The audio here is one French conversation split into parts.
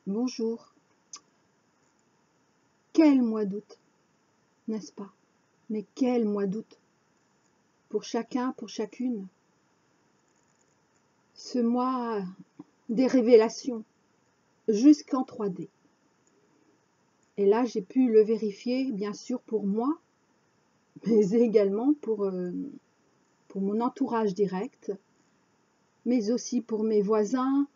Bonjour. Quel mois d'août, n'est-ce pas? Mais quel mois d'août pour chacun, pour chacune. Ce mois des révélations jusqu'en 3D. Et là, j'ai pu le vérifier, bien sûr, pour moi, mais également pour mon entourage direct, mais aussi pour mes voisins,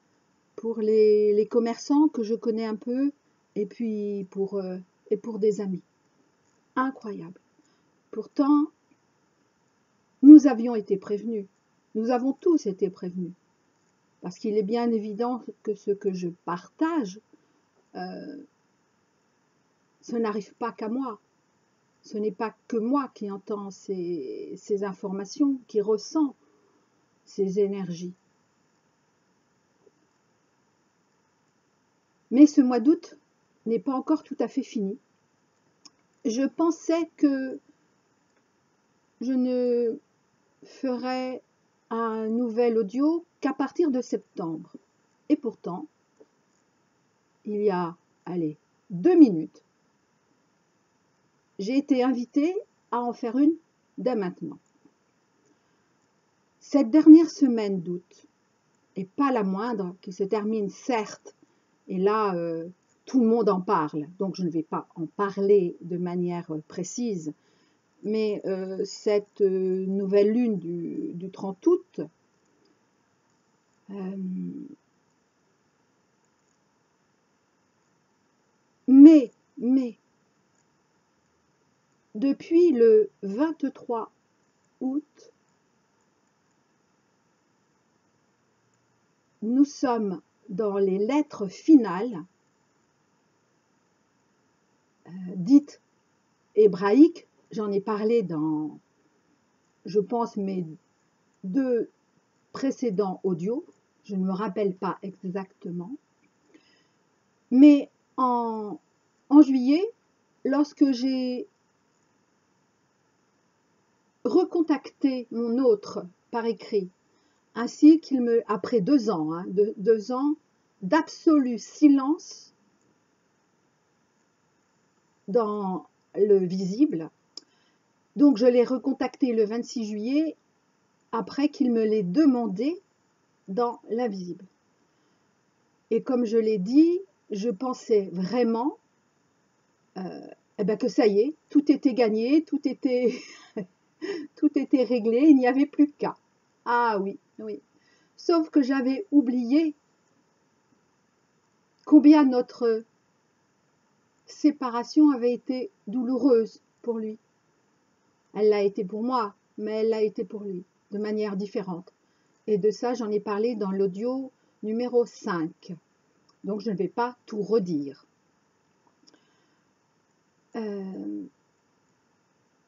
pour les commerçants que je connais un peu, et puis pour des amis. Incroyable. Pourtant, nous avions été prévenus. Nous avons tous été prévenus. Parce qu'il est bien évident que ce que je partage, ce n'arrive pas qu'à moi. Ce n'est pas que moi qui entends ces informations, qui ressent ces énergies. Mais ce mois d'août n'est pas encore tout à fait fini. Je pensais que je ne ferais un nouvel audio qu'à partir de septembre. Et pourtant, il y a, allez, 2 minutes, j'ai été invitée à en faire une dès maintenant. Cette dernière semaine d'août, et pas la moindre, qui se termine certes, et là tout le monde en parle, donc je ne vais pas en parler de manière précise, mais cette nouvelle lune du 30 août, mais depuis le 23 août, nous sommes dans les lettres finales dites hébraïques. J'en ai parlé dans, je pense, mes 2 précédents audios. Je ne me rappelle pas exactement. Mais en juillet, lorsque j'ai recontacté mon autre par écrit, ainsi qu'il me, après 2 ans, 2 ans d'absolu silence dans le visible, donc je l'ai recontacté le 26 juillet, après qu'il me l'ait demandé dans l'invisible. Et comme je l'ai dit, je pensais vraiment que ça y est, tout était gagné, tout était réglé, il n'y avait plus qu'à. Ah oui, oui. Sauf que j'avais oublié combien notre séparation avait été douloureuse pour lui. Elle l'a été pour moi, mais elle l'a été pour lui, de manière différente. Et de ça, j'en ai parlé dans l'audio numéro 5. Donc, je ne vais pas tout redire.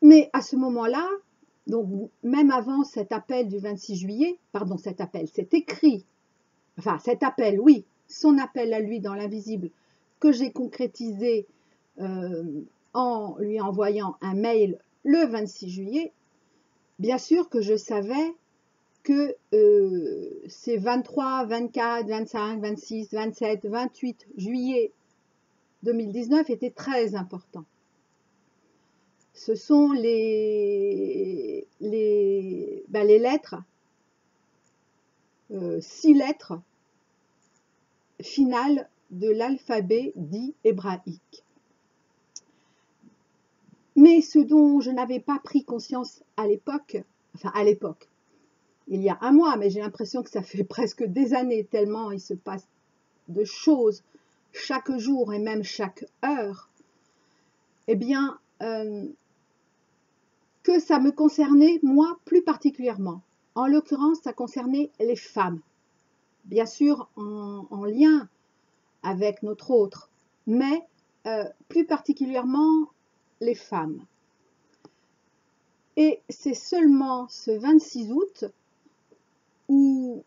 Mais à ce moment-là, donc même avant cet appel du 26 juillet, pardon, cet écrit, enfin cet appel, oui, son appel à lui dans l'invisible, que j'ai concrétisé en lui envoyant un mail le 26 juillet, bien sûr que je savais que ces 23, 24, 25, 26, 27, 28 juillet 2019 étaient très importants. Ce sont les lettres, 6 lettres finales de l'alphabet dit hébraïque. Mais ce dont je n'avais pas pris conscience à l'époque, il y a un mois, mais j'ai l'impression que ça fait presque des années, tellement il se passe de choses chaque jour et même chaque heure, eh bien, que ça me concernait, moi, plus particulièrement. En l'occurrence, ça concernait les femmes. Bien sûr, en lien avec notre autre, mais plus particulièrement les femmes. Et c'est seulement ce 26 août où,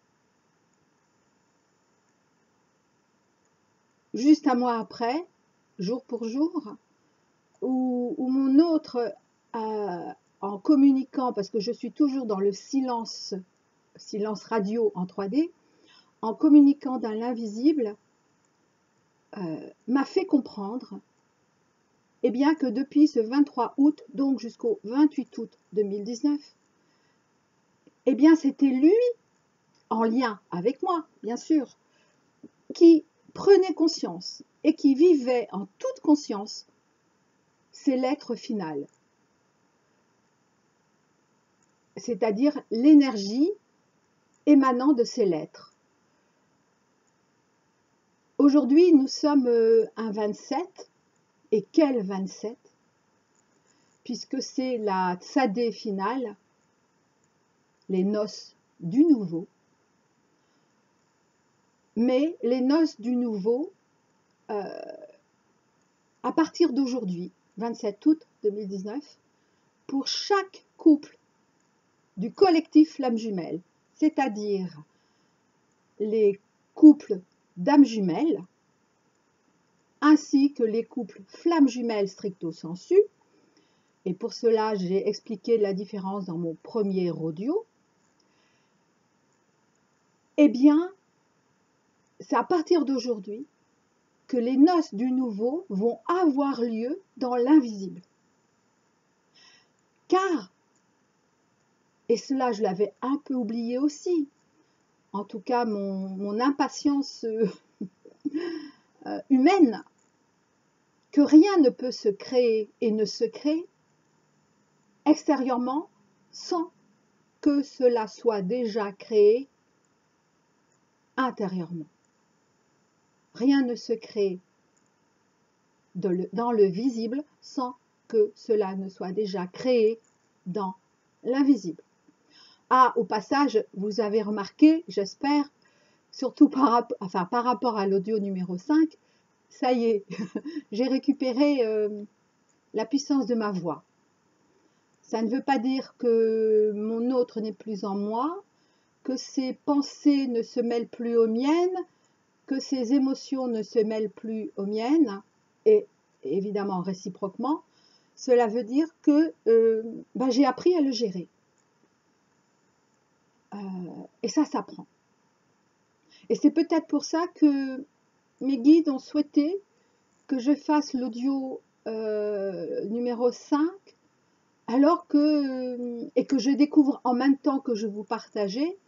juste un mois après, jour pour jour, où mon autre, en communiquant, parce que je suis toujours dans le silence radio en 3D, en communiquant dans l'invisible, m'a fait comprendre eh bien, que depuis ce 23 août, donc jusqu'au 28 août 2019, eh bien, c'était lui, en lien avec moi, bien sûr, qui prenait conscience et qui vivait en toute conscience ses lettres finales, c'est-à-dire l'énergie émanant de ces lettres. Aujourd'hui, nous sommes un 27, et quel 27, puisque c'est la tsadé finale, les noces du nouveau. Mais les noces du nouveau, à partir d'aujourd'hui, 27 août 2019, pour chaque couple du collectif Flammes Jumelles, c'est-à-dire les couples d'âmes jumelles, ainsi que les couples Flammes Jumelles stricto sensu, et pour cela j'ai expliqué la différence dans mon premier audio, eh bien, c'est à partir d'aujourd'hui que les noces du nouveau vont avoir lieu dans l'invisible. Car, et cela je l'avais un peu oublié aussi, en tout cas mon impatience humaine, que rien ne peut se créer et ne se crée extérieurement sans que cela soit déjà créé intérieurement. Rien ne se crée dans le visible sans que cela ne soit déjà créé dans l'invisible. Ah, au passage, vous avez remarqué, j'espère, surtout par rapport à l'audio numéro 5, ça y est, j'ai récupéré la puissance de ma voix. Ça ne veut pas dire que mon autre n'est plus en moi, que ses pensées ne se mêlent plus aux miennes, que ses émotions ne se mêlent plus aux miennes, et évidemment réciproquement. Cela veut dire que j'ai appris à le gérer. Et ça s'apprend. Et c'est peut-être pour ça que mes guides ont souhaité que je fasse l'audio numéro 5, alors que, et que je découvre en même temps que je vous partageais,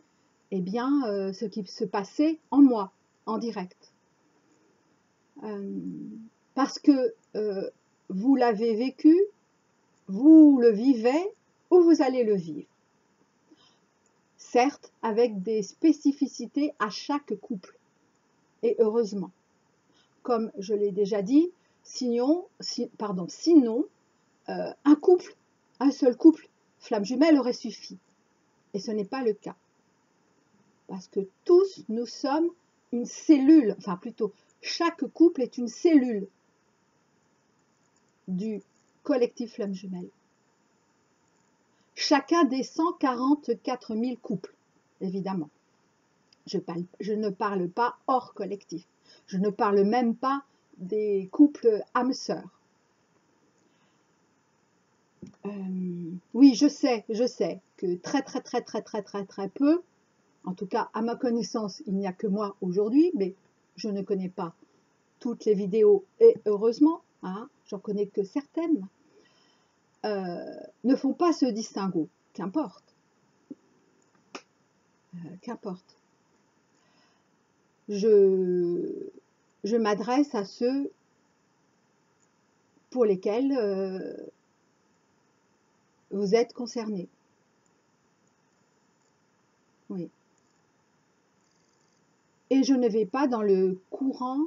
eh bien, ce qui se passait en moi, en direct. Parce que vous l'avez vécu, vous le vivez, ou vous allez le vivre. Certes, avec des spécificités à chaque couple. Et heureusement. Comme je l'ai déjà dit, sinon un seul couple flamme jumelle aurait suffi. Et ce n'est pas le cas. Parce que tous, nous sommes une cellule, enfin plutôt, chaque couple est une cellule du collectif flamme jumelle. Chacun des 144 000 couples, évidemment. Je ne parle pas hors collectif. Je ne parle même pas des couples âmes-sœurs. Oui, je sais que très peu, en tout cas à ma connaissance, il n'y a que moi aujourd'hui, mais je ne connais pas toutes les vidéos et heureusement, hein, j'en connais que certaines, ne font pas ce distinguo. Qu'importe. Qu'importe. Je m'adresse à ceux pour lesquels vous êtes concernés. Oui. Et je ne vais pas dans le courant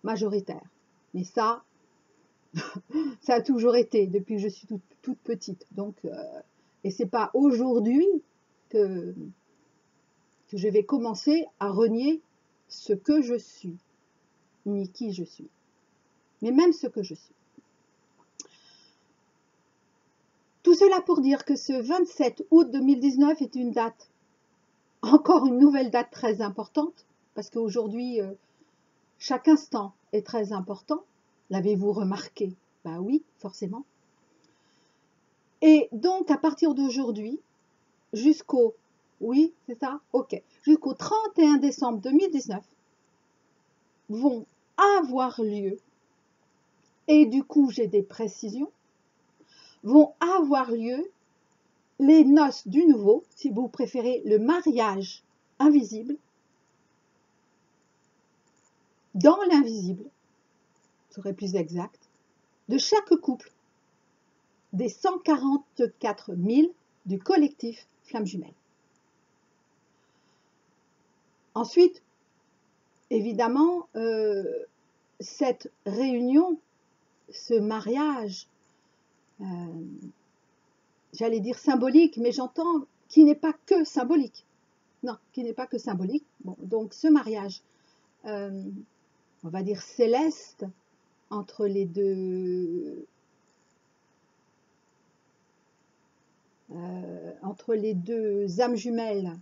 majoritaire. Mais ça, ça a toujours été depuis que je suis toute petite. Donc, et c'est pas aujourd'hui que je vais commencer à renier ce que je suis, ni qui je suis, mais même ce que je suis. Tout cela pour dire que ce 27 août 2019 est une date, encore une nouvelle date très importante, parce qu'aujourd'hui, chaque instant est très important. L'avez-vous remarqué? Ben oui, forcément. Et donc, à partir d'aujourd'hui, jusqu'au, oui, c'est ça? Ok. Jusqu'au 31 décembre 2019, vont avoir lieu, et du coup j'ai des précisions, vont avoir lieu les noces du nouveau, si vous préférez le mariage invisible, dans l'invisible, ce serait plus exact, de chaque couple des 144 000 du collectif Flammes Jumelles. Ensuite, évidemment, cette réunion, ce mariage, j'allais dire symbolique, mais j'entends qui n'est pas que symbolique. Non, qui n'est pas que symbolique. Bon, donc ce mariage, on va dire céleste, entre les deux âmes jumelles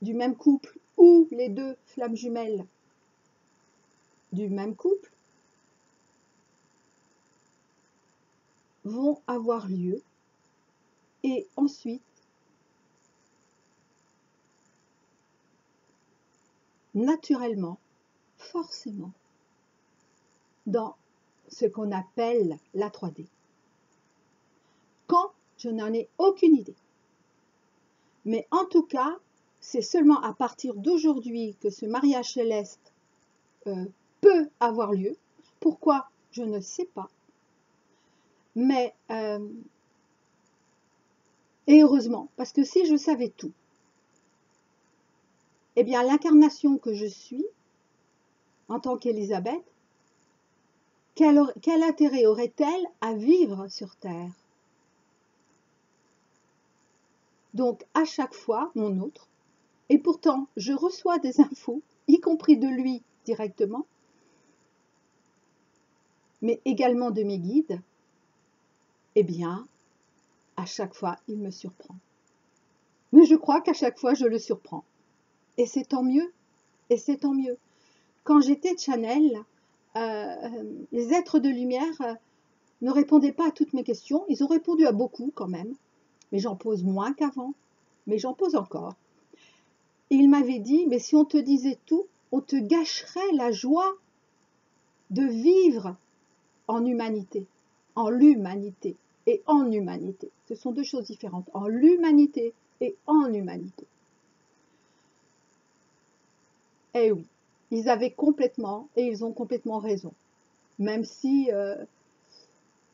du même couple ou les deux flammes jumelles du même couple vont avoir lieu et ensuite naturellement, forcément, dans ce qu'on appelle la 3D. Quand, je n'en ai aucune idée. Mais en tout cas, c'est seulement à partir d'aujourd'hui que ce mariage céleste peut avoir lieu. Pourquoi? Je ne sais pas. Mais, et heureusement, parce que si je savais tout, eh bien l'incarnation que je suis, en tant qu'Élisabeth, quel intérêt aurait-elle à vivre sur Terre? Donc à chaque fois, mon autre, et pourtant je reçois des infos, y compris de lui directement, mais également de mes guides, eh bien, à chaque fois, il me surprend. Mais je crois qu'à chaque fois, je le surprends. Et c'est tant mieux, et c'est tant mieux. Quand j'étais channel, les êtres de lumière ne répondaient pas à toutes mes questions. Ils ont répondu à beaucoup quand même, mais j'en pose moins qu'avant, mais j'en pose encore. Et il m'avait dit, mais si on te disait tout, on te gâcherait la joie de vivre en humanité, en l'humanité et en humanité. Ce sont deux choses différentes, en l'humanité et en humanité. Eh oui, ils avaient complètement, et ils ont complètement raison. Même si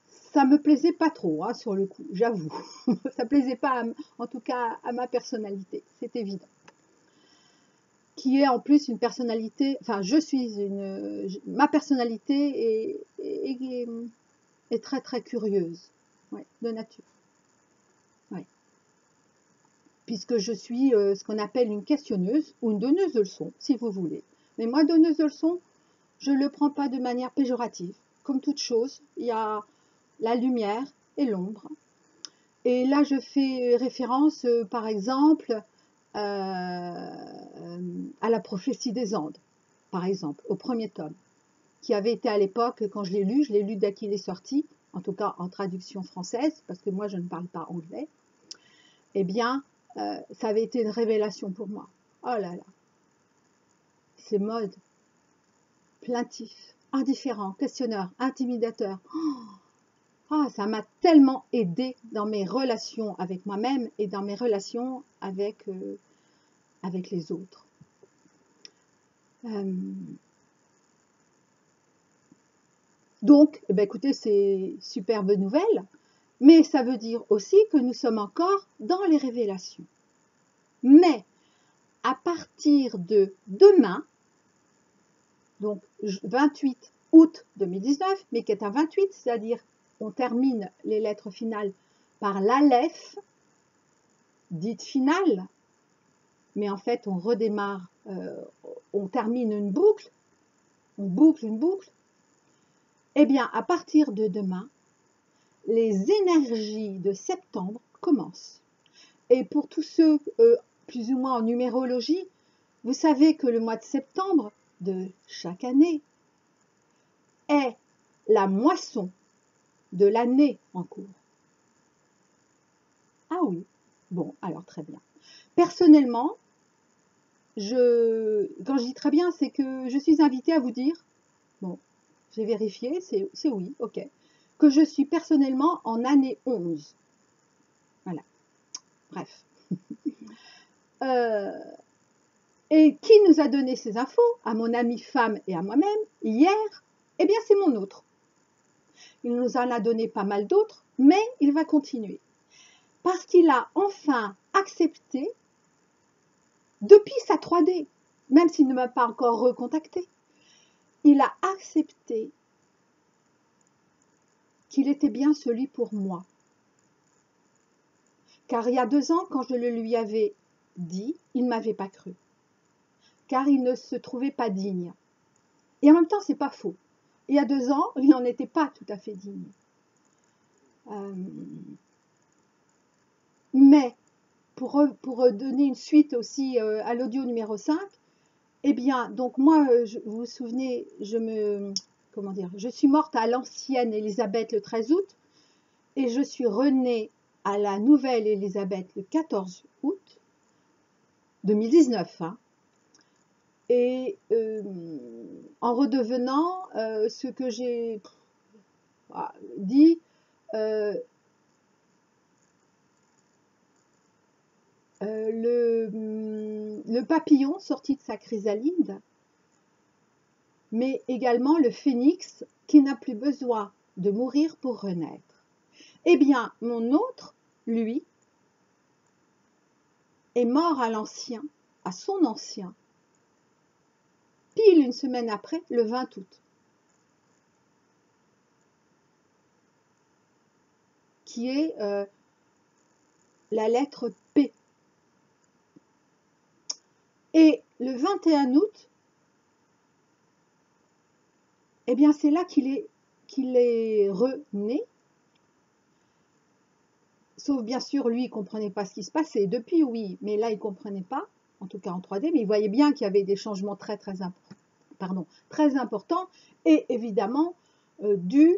ça me plaisait pas trop, hein, sur le coup, j'avoue. Ça plaisait pas, en tout cas, à ma personnalité, c'est évident. Qui est en plus une personnalité, enfin, ma personnalité est très très curieuse, ouais, de nature. Ouais. Puisque je suis ce qu'on appelle une questionneuse ou une donneuse de leçons, si vous voulez. Mais moi, donneuse de leçons, je ne le prends pas de manière péjorative. Comme toute chose, il y a la lumière et l'ombre. Et là, je fais référence, par exemple, à la prophétie des Andes, par exemple, au premier tome, qui avait été à l'époque, quand je l'ai lu dès qu'il est sorti, en tout cas en traduction française, parce que moi, je ne parle pas anglais. Eh bien, ça avait été une révélation pour moi. Oh là là, ces modes plaintifs, indifférents, questionneurs, intimidateurs. Oh, ça m'a tellement aidé dans mes relations avec moi-même et dans mes relations avec les autres. Donc, eh bien, écoutez, c'est superbe nouvelle, mais ça veut dire aussi que nous sommes encore dans les révélations. Mais à partir de demain, donc 28 août 2019, mais qui est un 28, c'est-à-dire on termine les lettres finales par l'Aleph, dite finale, mais en fait on redémarre, on termine une boucle, on boucle une boucle. Eh bien, à partir de demain, les énergies de septembre commencent. Et pour tous ceux, plus ou moins en numérologie, vous savez que le mois de septembre de chaque année est la moisson de l'année en cours. Ah oui, bon, alors très bien. Personnellement, quand je dis très bien, c'est que je suis invitée à vous dire, bon, j'ai vérifié, c'est oui, ok, que je suis personnellement en année 11. Voilà, bref. Et qui nous a donné ces infos, à mon amie femme et à moi-même, hier? Eh bien, c'est mon autre. Il nous en a donné pas mal d'autres, mais il va continuer. Parce qu'il a enfin accepté, depuis sa 3D, même s'il ne m'a pas encore recontacté, il a accepté qu'il était bien celui pour moi. Car il y a 2 ans, quand je le lui avais dit, il ne m'avait pas cru. Car il ne se trouvait pas digne. Et en même temps, c'est pas faux. Il y a 2 ans, il n'en était pas tout à fait digne. Mais, pour donner une suite aussi à l'audio numéro 5, eh bien, donc moi, vous vous souvenez, je suis morte à l'ancienne Élisabeth le 13 août, et je suis renée à la nouvelle Élisabeth le 14 août 2019, hein. Et en redevenant ce que j'ai dit, le papillon sorti de sa chrysalide, mais également le phénix qui n'a plus besoin de mourir pour renaître. Eh bien, mon autre, lui, est mort à l'ancien, à son ancien, pile une semaine après, le 20 août, qui est la lettre P. Et le 21 août, eh bien, c'est là qu'il est rené. Sauf bien sûr, lui, il ne comprenait pas ce qui se passait. Depuis, oui, mais là, il ne comprenait pas, en tout cas en 3D, mais il voyait bien qu'il y avait des changements très importants, et évidemment, dû,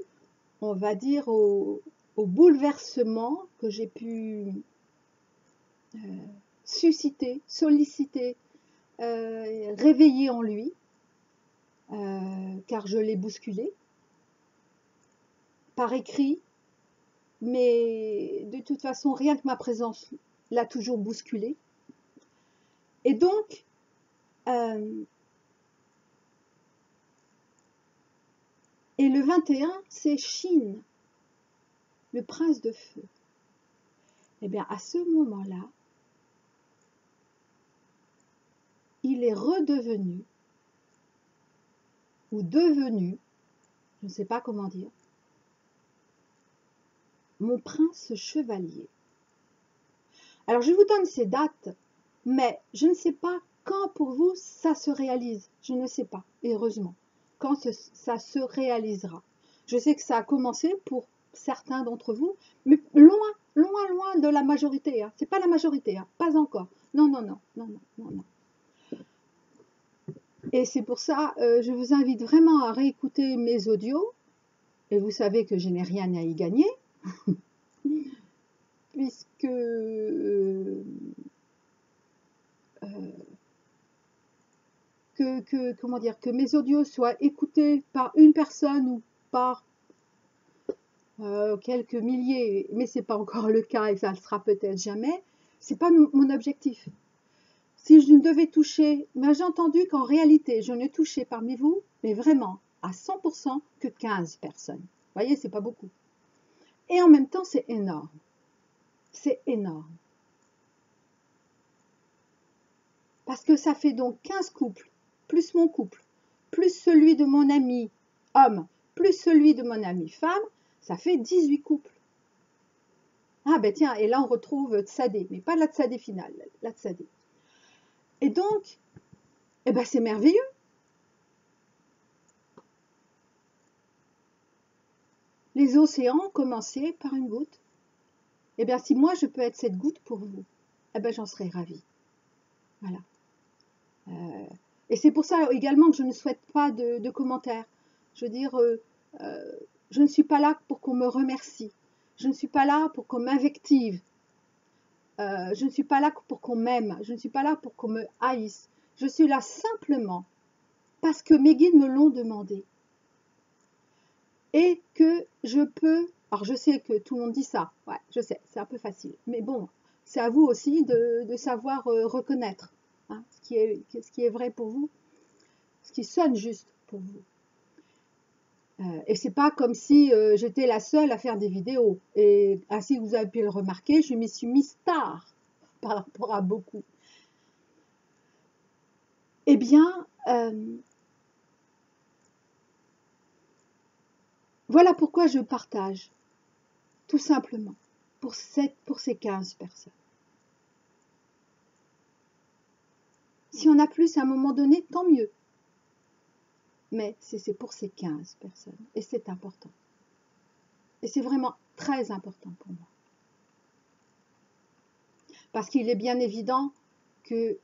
on va dire, au bouleversement que j'ai pu susciter, solliciter, réveiller en lui, car je l'ai bousculé, par écrit, mais de toute façon, rien que ma présence l'a toujours bousculé. Et donc, et le 21, c'est Chine, le prince de feu. Eh bien, à ce moment-là, il est redevenu, ou devenu, je ne sais pas comment dire, mon prince chevalier. Alors, je vous donne ces dates, mais je ne sais pas quand pour vous ça se réalise. Je ne sais pas, heureusement, quand ça se réalisera. Je sais que ça a commencé pour certains d'entre vous, mais loin, loin, loin de la majorité. Hein. Ce n'est pas la majorité, hein. Pas encore. Non, non, non, non, non, non, non. Et c'est pour ça, je vous invite vraiment à réécouter mes audios. Et vous savez que je n'ai rien à y gagner, puisque comment dire, que mes audios soient écoutés par une personne ou par quelques milliers, mais ce n'est pas encore le cas et ça ne sera peut-être jamais, ce n'est pas mon objectif. Si je ne devais toucher, mais j'ai entendu qu'en réalité, je ne touchais parmi vous, mais vraiment à 100% que 15 personnes. Vous voyez, c'est pas beaucoup. Et en même temps, c'est énorme. C'est énorme. Parce que ça fait donc 15 couples, plus mon couple, plus celui de mon ami homme, plus celui de mon ami femme, ça fait 18 couples. Ah ben tiens, et là on retrouve Tsadé, mais pas la Tsadé finale, la Tsadé. Et donc, eh ben c'est merveilleux. Les océans ont commencé par une goutte. Eh bien si moi je peux être cette goutte pour vous, eh ben j'en serais ravie. Voilà. Et c'est pour ça également que je ne souhaite pas de commentaires. Je veux dire, je ne suis pas là pour qu'on me remercie. Je ne suis pas là pour qu'on m'invective. Je ne suis pas là pour qu'on m'aime. Je ne suis pas là pour qu'on me haïsse. Je suis là simplement parce que mes guides me l'ont demandé. Et que je peux... Alors je sais que tout le monde dit ça, ouais, je sais, c'est un peu facile. Mais bon, c'est à vous aussi de savoir reconnaître hein, ce qui est vrai pour vous, ce qui sonne juste pour vous. Et c'est pas comme si j'étais la seule à faire des vidéos. Et ainsi vous avez pu le remarquer, je m'y suis mise tard par rapport à beaucoup. Eh bien, voilà pourquoi je partage, tout simplement, pour ces 15 personnes. Si on a plus à un moment donné, tant mieux. Mais c'est pour ces 15 personnes. Et c'est important. Et c'est vraiment très important pour moi. Parce qu'il est bien évident que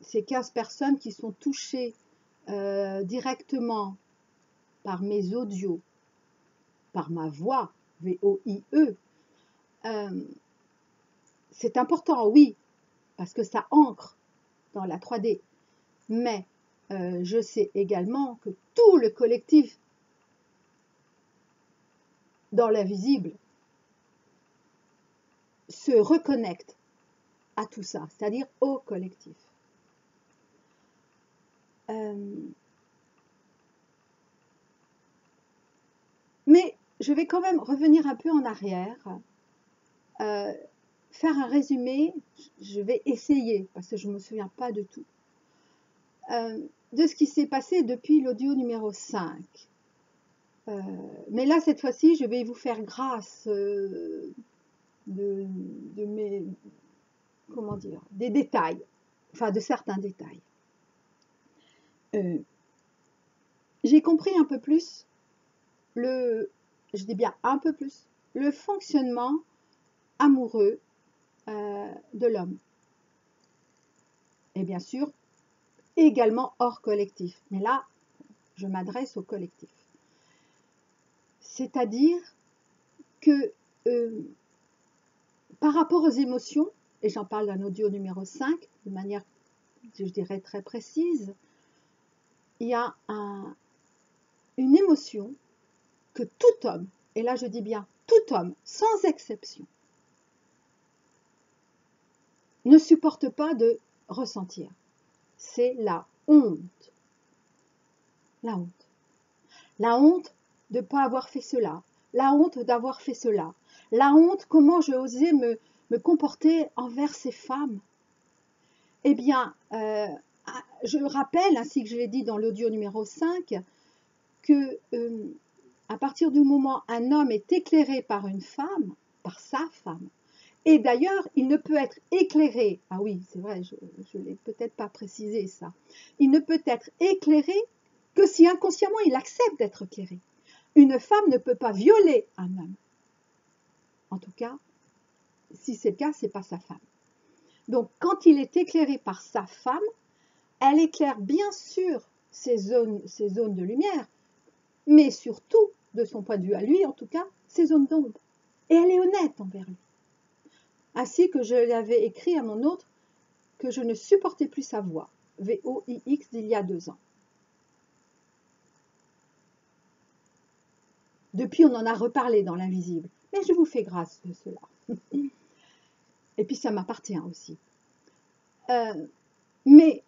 ces 15 personnes qui sont touchées directement par mes audios, par ma voix, V-O-I-E, c'est important, oui, parce que ça ancre dans la 3D. Mais je sais également que tout le collectif dans l'invisible se reconnecte à tout ça, c'est-à-dire au collectif. Mais je vais quand même revenir un peu en arrière, faire un résumé, je vais essayer, parce que je ne me souviens pas de tout, de ce qui s'est passé depuis l'audio numéro 5. Mais là, cette fois-ci, je vais vous faire grâce de mes, comment dire, des détails, enfin de certains détails. J'ai compris un peu plus je dis bien un peu plus, le fonctionnement amoureux de l'homme. Et bien sûr, également hors collectif. Mais là, je m'adresse au collectif. C'est-à-dire que par rapport aux émotions, et j'en parle dans l'audio numéro 5, de manière, je dirais, très précise, il y a une émotion que tout homme, et là je dis bien tout homme, sans exception, ne supporte pas de ressentir. C'est la honte. La honte. La honte de ne pas avoir fait cela. La honte d'avoir fait cela. La honte, comment j'ai osé me comporter envers ces femmes. Eh bien, je rappelle, ainsi que je l'ai dit dans l'audio numéro 5, que à partir du moment où un homme est éclairé par une femme, par sa femme, et d'ailleurs, il ne peut être éclairé, ah oui, c'est vrai, je ne l'ai peut-être pas précisé ça, il ne peut être éclairé que si inconsciemment il accepte d'être éclairé. Une femme ne peut pas violer un homme. En tout cas, si c'est le cas, ce n'est pas sa femme. Donc, quand il est éclairé par sa femme, elle éclaire bien sûr ces zones de lumière, mais surtout, de son point de vue à lui, en tout cas, ces zones d'ombre. Et elle est honnête envers lui. Ainsi que je l'avais écrit à mon autre que je ne supportais plus sa voix, V-O-I-X d'il y a 2 ans. Depuis, on en a reparlé dans l'invisible, mais je vous fais grâce de cela. Et puis, ça m'appartient aussi. Mais,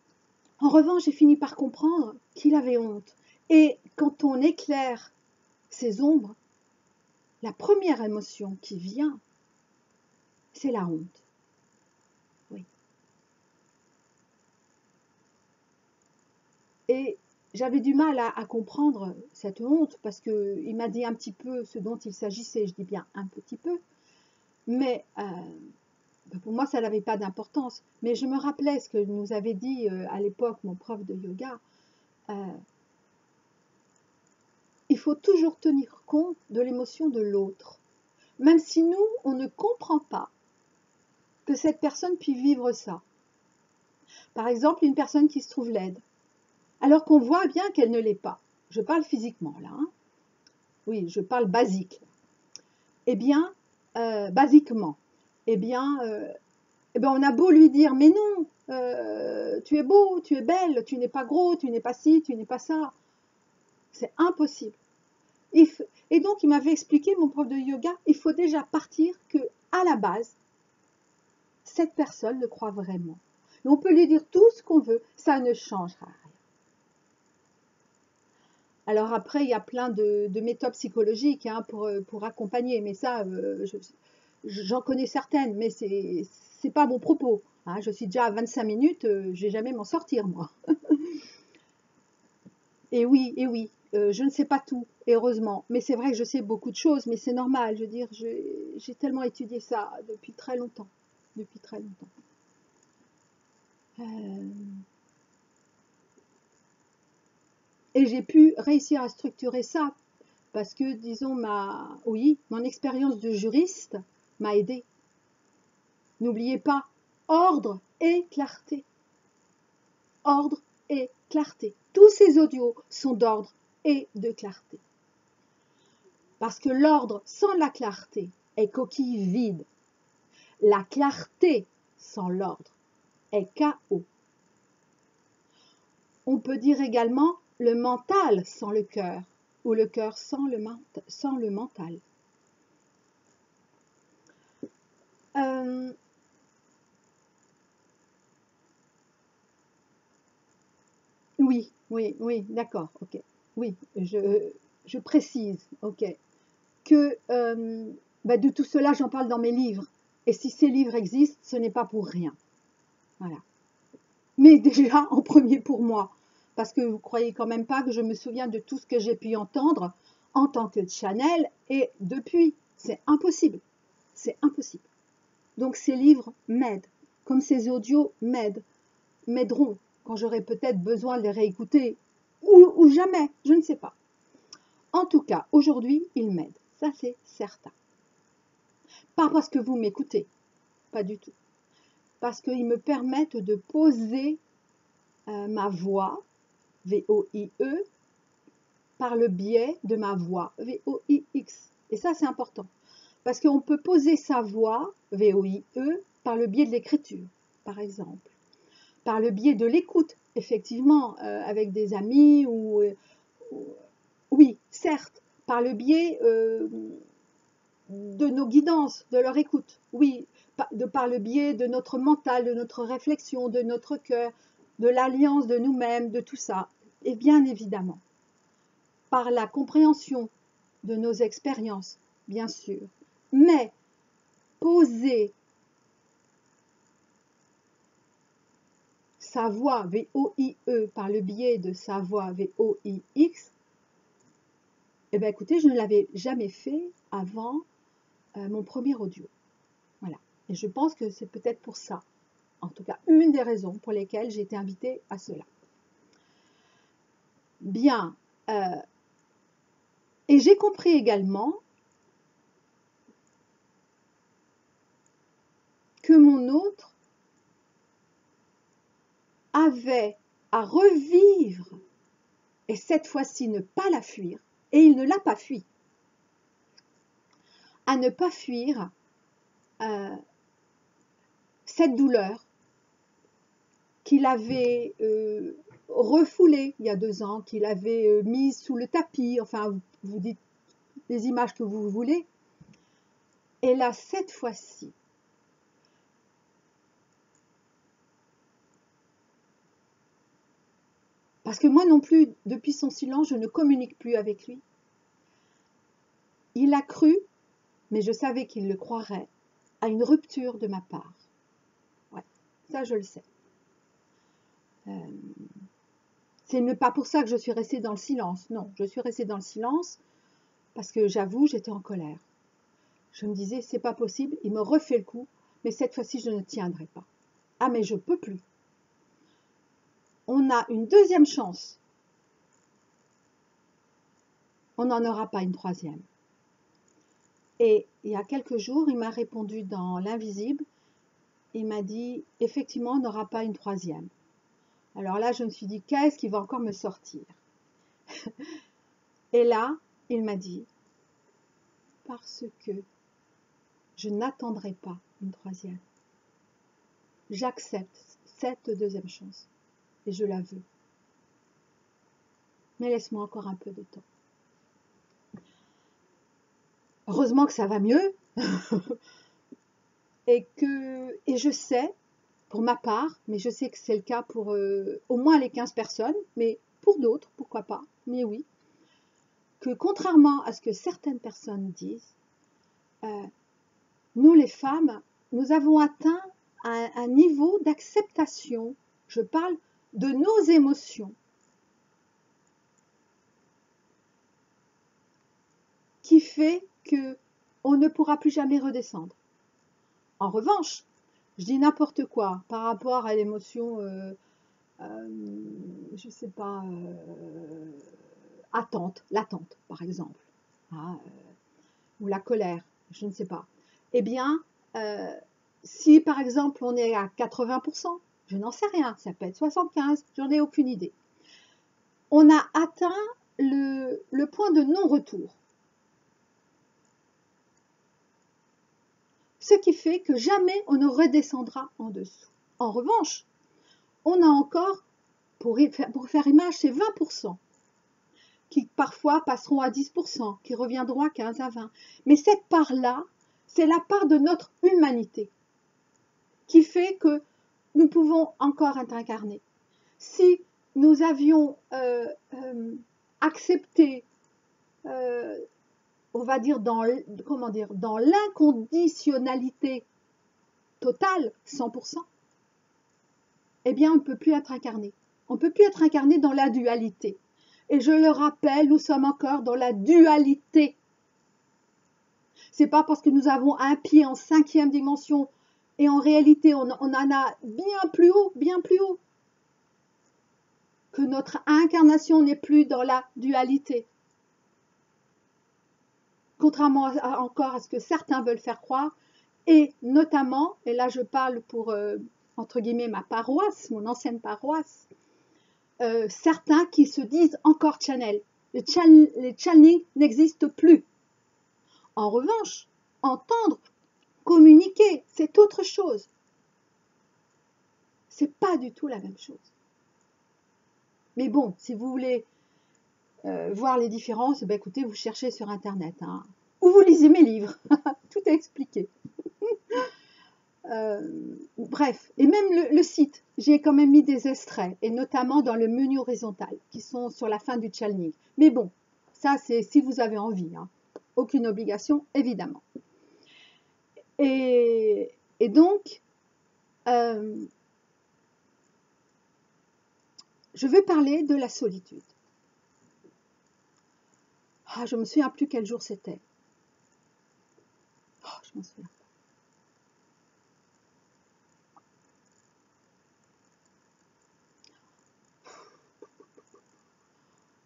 en revanche, j'ai fini par comprendre qu'il avait honte. Et quand on éclaire ces ombres, la première émotion qui vient, c'est la honte. Oui. Et j'avais du mal à comprendre cette honte parce qu'il m'a dit un petit peu ce dont il s'agissait, je dis bien un petit peu, mais pour moi ça n'avait pas d'importance. Mais je me rappelais ce que nous avait dit à l'époque mon prof de yoga, il faut toujours tenir compte de l'émotion de l'autre, même si nous, on ne comprend pas que cette personne puisse vivre ça. Par exemple, une personne qui se trouve laide, alors qu'on voit bien qu'elle ne l'est pas. Je parle physiquement là, hein. Oui, je parle basique. Eh bien, basiquement, eh bien, on a beau lui dire, mais non, tu es beau, tu es belle, tu n'es pas gros, tu n'es pas ci, tu n'es pas ça. C'est impossible. Et donc, il m'avait expliqué, mon prof de yoga, il faut déjà partir que, à la base, cette personne le croit vraiment. Et on peut lui dire tout ce qu'on veut, ça ne changera rien. Alors après, il y a plein de méthodes psychologiques hein, pour accompagner, mais ça, j'en connais certaines, mais c'est pas mon propos. Hein. Je suis déjà à 25 minutes, je vais jamais m'en sortir, moi. Et oui, je ne sais pas tout, et heureusement. Mais c'est vrai que je sais beaucoup de choses, mais c'est normal. Je veux dire, j'ai tellement étudié ça depuis très longtemps. Depuis très longtemps. Et j'ai pu réussir à structurer ça parce que, disons, mon expérience de juriste m'a aidé. N'oubliez pas, ordre et clarté. Ordre et clarté. Tous ces audios sont d'ordre et de clarté. Parce que l'ordre sans la clarté est coquille vide. La clarté sans l'ordre est chaos. On peut dire également le mental sans le cœur ou le cœur sans le mental. Oui, d'accord, ok. Oui, je précise, ok, que de tout cela, j'en parle dans mes livres. Et si ces livres existent, ce n'est pas pour rien. Voilà. Mais déjà, en premier pour moi. Parce que vous croyez quand même pas que je me souviens de tout ce que j'ai pu entendre en tant que channel et depuis. C'est impossible. C'est impossible. Donc ces livres m'aident, comme ces audios m'aideront quand j'aurai peut-être besoin de les réécouter ou jamais, je ne sais pas. En tout cas, aujourd'hui, ils m'aident, ça c'est certain. Pas parce que vous m'écoutez, pas du tout. Parce qu'ils me permettent de poser ma voix, V-O-I-E, par le biais de ma voix, V-O-I-X. Et ça c'est important. Parce qu'on peut poser sa voix, V-O-I-E, par le biais de l'écriture, par exemple. Par le biais de l'écoute, effectivement, avec des amis oui, certes, par le biais de nos guidances, de leur écoute, oui, par le biais de notre mental, de notre réflexion, de notre cœur, de l'alliance de nous-mêmes, de tout ça, et bien évidemment, par la compréhension de nos expériences, bien sûr, mais poser sa voix V-O-I-E par le biais de sa voix V-O-I-X, eh bien écoutez, je ne l'avais jamais fait avant mon premier audio. Voilà. Et je pense que c'est peut-être pour ça, en tout cas une des raisons pour lesquelles j'ai été invitée à cela. Bien. Et j'ai compris également que mon autre avait à revivre, et cette fois-ci ne pas la fuir, et il ne l'a pas fui, à ne pas fuir cette douleur qu'il avait refoulée il y a 2 ans, qu'il avait mise sous le tapis, enfin vous dites les images que vous voulez. Et là, cette fois-ci, parce que moi non plus, depuis son silence, je ne communique plus avec lui. Il a cru, mais je savais qu'il le croirait, à une rupture de ma part. Ouais, ça je le sais. C'est pas pour ça que je suis restée dans le silence. Non, je suis restée dans le silence parce que j'avoue, j'étais en colère. Je me disais, c'est pas possible, il me refait le coup, mais cette fois-ci, je ne tiendrai pas. Ah, mais je peux plus. On a une deuxième chance. On n'en aura pas une troisième. Et il y a quelques jours, il m'a répondu dans l'invisible. Il m'a dit, effectivement, on n'aura pas une troisième. Alors là, je me suis dit, qu'est-ce qui va encore me sortir? Et là, il m'a dit, parce que je n'attendrai pas une troisième. J'accepte cette deuxième chance. Et je la veux. Mais laisse-moi encore un peu de temps. Heureusement que ça va mieux. et je sais, pour ma part, mais je sais que c'est le cas pour au moins les 15 personnes, mais pour d'autres, pourquoi pas, mais oui, que contrairement à ce que certaines personnes disent, nous les femmes, nous avons atteint un niveau d'acceptation, je parle de nos émotions, qui fait qu'on ne pourra plus jamais redescendre. En revanche, je dis n'importe quoi par rapport à l'émotion, je sais pas, l'attente par exemple, hein, ou la colère, je ne sais pas. Eh bien, si par exemple on est à 80%, je n'en sais rien, ça peut être 75, j'en ai aucune idée. On a atteint le point de non-retour. Ce qui fait que jamais on ne redescendra en dessous. En revanche, on a encore, pour faire image, ces 20% qui parfois passeront à 10%, qui reviendront à 15, à 20. Mais cette part-là, c'est la part de notre humanité qui fait que nous pouvons encore être incarnés. Si nous avions accepté, on va dire, dans l'inconditionnalité totale, 100%, eh bien, on ne peut plus être incarné. On ne peut plus être incarné dans la dualité. Et je le rappelle, nous sommes encore dans la dualité. C'est pas parce que nous avons un pied en 5e dimension et en réalité on en a bien plus haut, que notre incarnation n'est plus dans la dualité. Contrairement encore à ce que certains veulent faire croire, et notamment, et là je parle pour, entre guillemets, ma paroisse, mon ancienne paroisse, certains qui se disent encore channel. Les channelings n'existent plus. En revanche, entendre, communiquer, c'est autre chose. C'est pas du tout la même chose. Mais bon, si vous voulez voir les différences, ben écoutez, vous cherchez sur Internet. Hein. Ou vous lisez mes livres. Tout est expliqué. Bref, et même le site, j'ai quand même mis des extraits, et notamment dans le menu horizontal, qui sont sur la fin du channeling. Mais bon, ça c'est si vous avez envie. Hein. Aucune obligation, évidemment. Et donc, je vais parler de la solitude. Ah, je me souviens plus quel jour c'était. Oh, je m'en souviens pas.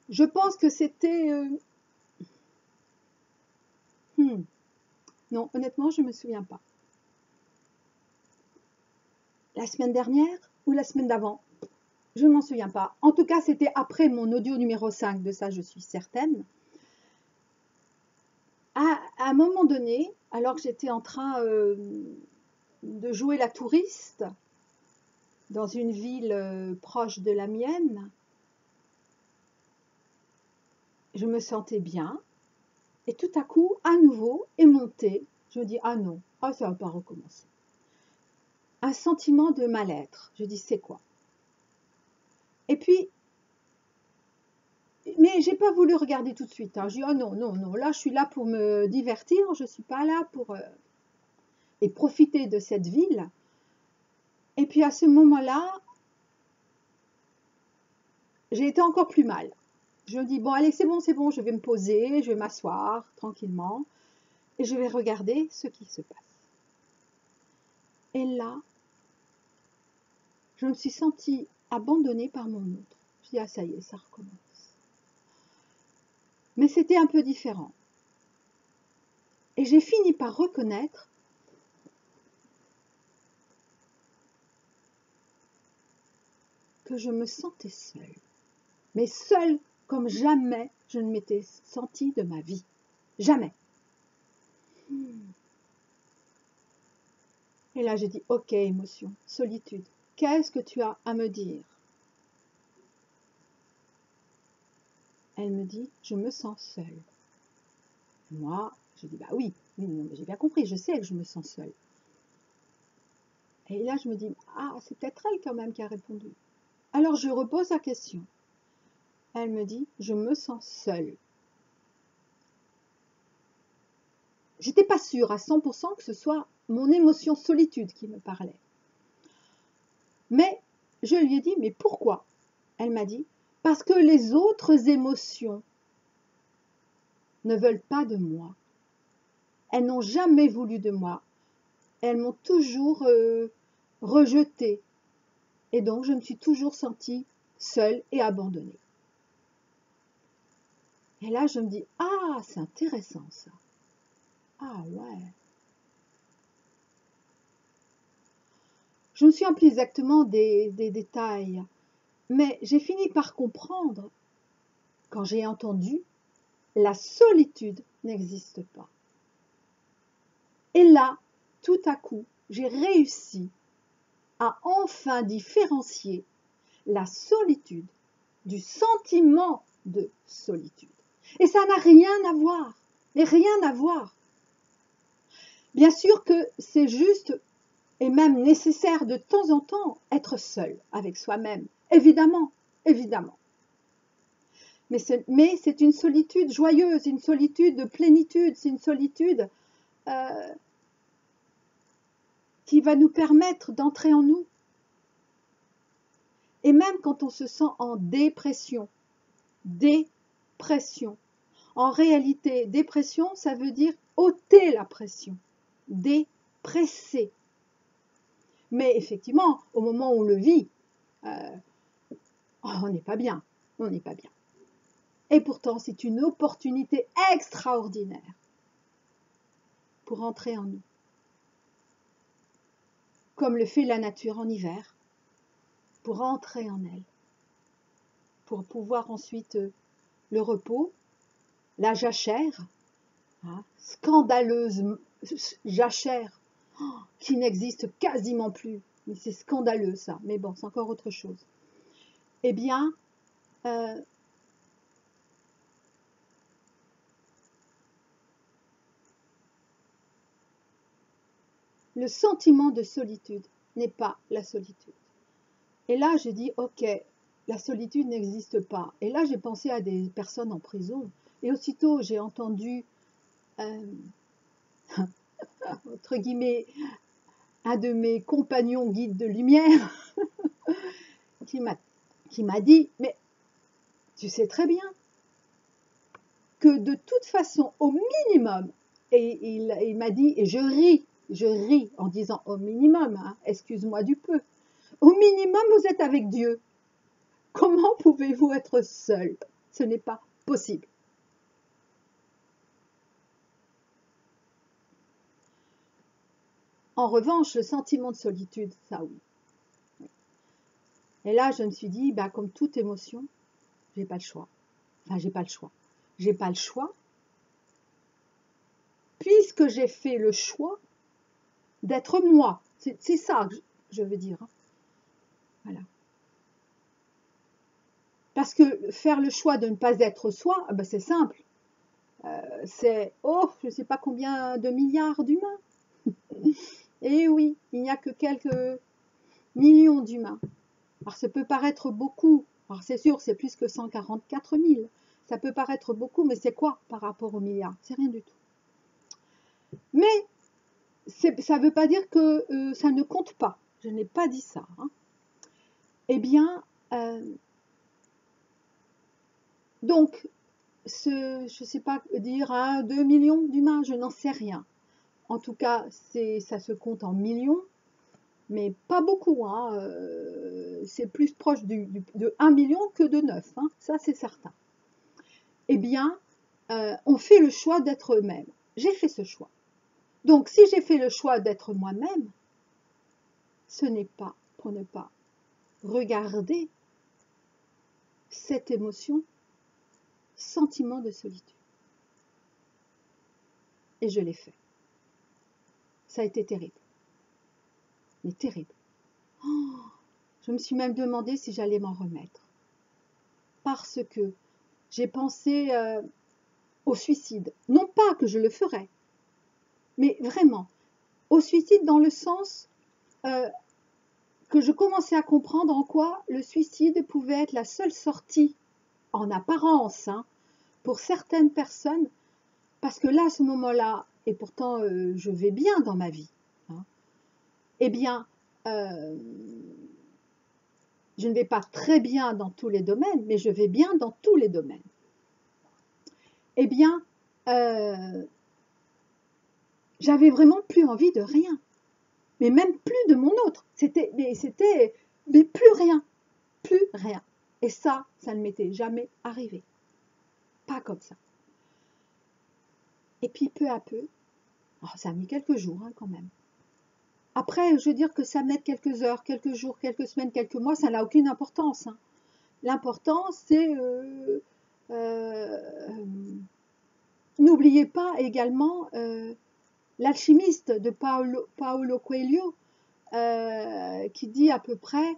Je pense que c'était... Non, honnêtement, je ne me souviens pas. La semaine dernière ou la semaine d'avant? Je ne m'en souviens pas. En tout cas, c'était après mon audio numéro 5, de ça je suis certaine. À un moment donné, alors que j'étais en train de jouer la touriste dans une ville proche de la mienne, je me sentais bien. Et tout à coup, à nouveau, est monté. Je me dis, ah non, ça ne va pas recommencer. Un sentiment de mal-être. Je dis, c'est quoi? Et puis, mais j'ai pas voulu regarder tout de suite. Hein. Je dis, oh non, non, non, là, je suis là pour me divertir. Je ne suis pas là pour... et profiter de cette ville. Et puis, à ce moment-là, j'ai été encore plus mal. Je me dis, bon, allez, c'est bon, je vais me poser, je vais m'asseoir tranquillement et je vais regarder ce qui se passe. Et là, je me suis sentie abandonnée par mon autre. Je dis, ah, ça y est, ça recommence. Mais c'était un peu différent. Et j'ai fini par reconnaître que je me sentais seule. Mais seule comme jamais je ne m'étais sentie de ma vie. Jamais. Et là, j'ai dit, ok, émotion, solitude. qu'est-ce que tu as à me dire? Elle me dit, je me sens seule. Moi, je dis, bah oui, non, mais j'ai bien compris, je sais que je me sens seule. Et là, je me dis, ah, c'est peut-être elle quand même qui a répondu. Alors, je repose la question. Elle me dit, je me sens seule. J'étais pas sûre à 100% que ce soit mon émotion solitude qui me parlait. Mais je lui ai dit, mais pourquoi? Elle m'a dit, parce que les autres émotions ne veulent pas de moi. Elles n'ont jamais voulu de moi. Elles m'ont toujours rejetée. Et donc, je me suis toujours sentie seule et abandonnée. Et là, je me dis, ah, c'est intéressant ça. Ah ouais. Je me souviens plus exactement des détails, mais j'ai fini par comprendre, quand j'ai entendu, la solitude n'existe pas. Et là, tout à coup, j'ai réussi à enfin différencier la solitude du sentiment de solitude. Et ça n'a rien à voir, mais rien à voir. Bien sûr que c'est juste et même nécessaire de temps en temps être seul avec soi-même, évidemment, évidemment. Mais c'est une solitude joyeuse, une solitude de plénitude, c'est une solitude qui va nous permettre d'entrer en nous. Et même quand on se sent en dépression, en réalité, dépression, ça veut dire ôter la pression, dépresser. Mais effectivement, au moment où on le vit, on n'est pas bien, on n'est pas bien. Et pourtant, c'est une opportunité extraordinaire pour entrer en nous. Comme le fait la nature en hiver, pour entrer en elle, pour pouvoir ensuite le repos, la jachère, hein, scandaleuse jachère, qui n'existe quasiment plus. Mais c'est scandaleux ça, mais bon, c'est encore autre chose. Eh bien, le sentiment de solitude n'est pas la solitude. Et là, j'ai dit, ok, la solitude n'existe pas. Et là, j'ai pensé à des personnes en prison. Et aussitôt, j'ai entendu, entre guillemets, un de mes compagnons guides de lumière qui m'a dit, mais tu sais très bien que de toute façon, au minimum, et il m'a dit, et je ris en disant au minimum, hein, excuse-moi du peu, au minimum, vous êtes avec Dieu. Comment pouvez-vous être seul? Ce n'est pas possible. En revanche, le sentiment de solitude, ça oui. Et là, je me suis dit, bah, comme toute émotion, j'ai pas le choix. Enfin, j'ai pas le choix. J'ai pas le choix, puisque j'ai fait le choix d'être moi. C'est ça que je veux dire. Hein. Voilà. Parce que faire le choix de ne pas être soi, bah, c'est simple. C'est, oh, je ne sais pas combien de milliards d'humains. Et oui, il n'y a que quelques millions d'humains. Alors ça peut paraître beaucoup, alors c'est sûr, c'est plus que 144 000. Ça peut paraître beaucoup, mais c'est quoi par rapport aux milliards? C'est rien du tout. Mais ça ne veut pas dire que ça ne compte pas. Je n'ai pas dit ça. Hein. Eh bien, donc, je ne sais pas dire 1, 2 millions d'humains, je n'en sais rien. En tout cas, ça se compte en millions, mais pas beaucoup. Hein. C'est plus proche de 1 million que de 9, hein. Ça c'est certain. Eh bien, on fait le choix d'être eux-mêmes. J'ai fait ce choix. Donc, si j'ai fait le choix d'être moi-même, ce n'est pas pour ne pas regarder cette émotion, sentiment de solitude. Et je l'ai fait. Ça a été terrible. Mais terrible. Oh, Je me suis même demandé si j'allais m'en remettre. Parce que j'ai pensé au suicide. Non pas que je le ferais, mais vraiment, au suicide dans le sens que je commençais à comprendre en quoi le suicide pouvait être la seule sortie, en apparence, hein, pour certaines personnes, parce que là, à ce moment-là, et pourtant je vais bien dans ma vie, hein, eh bien, je ne vais pas très bien dans tous les domaines, mais je vais bien dans tous les domaines. Eh bien, j'avais vraiment plus envie de rien, mais même plus de mon autre. C'était plus rien, plus rien. Et ça ne m'était jamais arrivé. Pas comme ça. Et puis peu à peu, oh, ça a mis quelques jours hein, quand même. Après, je veux dire que ça mette quelques heures, quelques jours, quelques semaines, quelques mois, ça n'a aucune importance. Hein. L'important, c'est n'oubliez pas également l'alchimiste de Paulo Coelho qui dit à peu près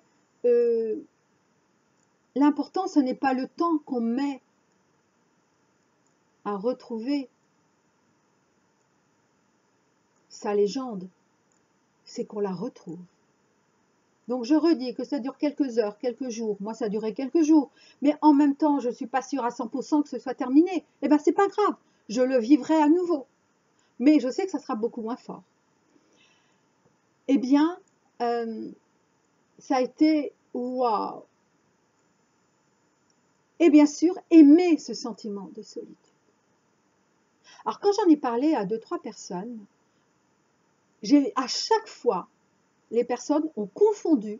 l'important ce n'est pas le temps qu'on met à retrouver sa légende, c'est qu'on la retrouve. Donc je redis que ça dure quelques heures, quelques jours, moi ça durait quelques jours, mais en même temps je ne suis pas sûre à 100% que ce soit terminé, et bien c'est pas grave, je le vivrai à nouveau, mais je sais que ça sera beaucoup moins fort. Eh bien, ça a été waouh. Et bien sûr, aimer ce sentiment de solitude. Alors quand j'en ai parlé à 2-3 personnes, à chaque fois, les personnes ont confondu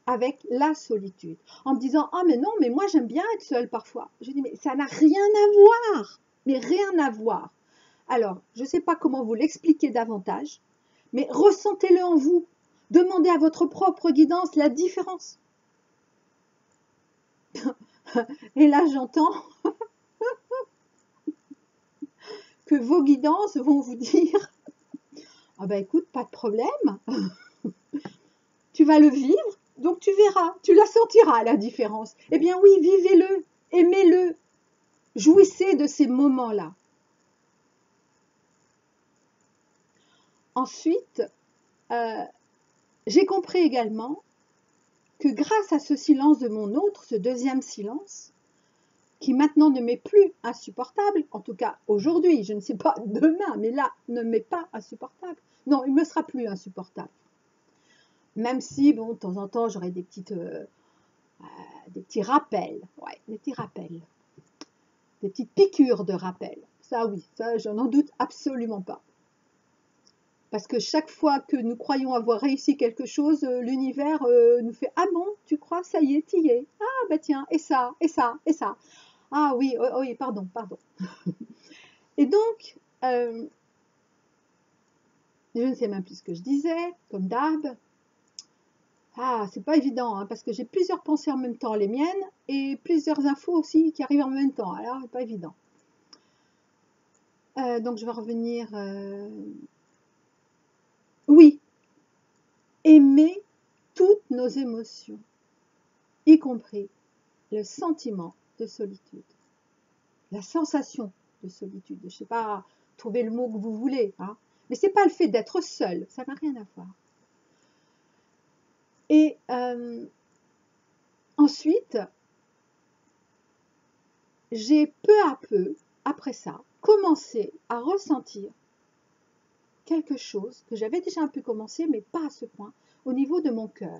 avec la solitude, en me disant « Ah mais non, mais moi j'aime bien être seule parfois ». Je dis « Mais ça n'a rien à voir, mais rien à voir ». Alors, je ne sais pas comment vous l'expliquer davantage, mais ressentez-le en vous. Demandez à votre propre guidance la différence. Et là, j'entends que vos guidances vont vous dire « Ah ben écoute, pas de problème, tu vas le vivre, donc tu verras, tu la sentiras la différence. » Eh bien oui, vivez-le, aimez-le, jouissez de ces moments-là. Ensuite, j'ai compris également que grâce à ce silence de mon autre, ce deuxième silence, qui maintenant ne m'est plus insupportable, en tout cas aujourd'hui, je ne sais pas demain, mais là, ne m'est pas insupportable. Non, il ne me sera plus insupportable. Même si, bon, de temps en temps, j'aurai des petits rappels, ouais, des petits rappels, des petites piqûres de rappel. Ça, oui, ça, je n'en doute absolument pas. Parce que chaque fois que nous croyons avoir réussi quelque chose, l'univers nous fait « Ah bon, tu crois, ça y est, t'y es. Ah bah tiens, et ça, et ça, et ça. Ah oui, oui, pardon, pardon. » Et donc, je ne sais même plus ce que je disais, comme d'hab. Ah, c'est pas évident, hein, parce que j'ai plusieurs pensées en même temps, les miennes, et plusieurs infos aussi qui arrivent en même temps. Alors, c'est pas évident. Donc, je vais revenir... Oui, aimer toutes nos émotions, y compris le sentiment de solitude, la sensation de solitude. Je ne sais pas, trouver le mot que vous voulez, hein, mais ce n'est pas le fait d'être seul, ça n'a rien à voir. Et ensuite, j'ai peu à peu, après ça, commencé à ressentir quelque chose que j'avais déjà un peu commencé, mais pas à ce point, au niveau de mon cœur.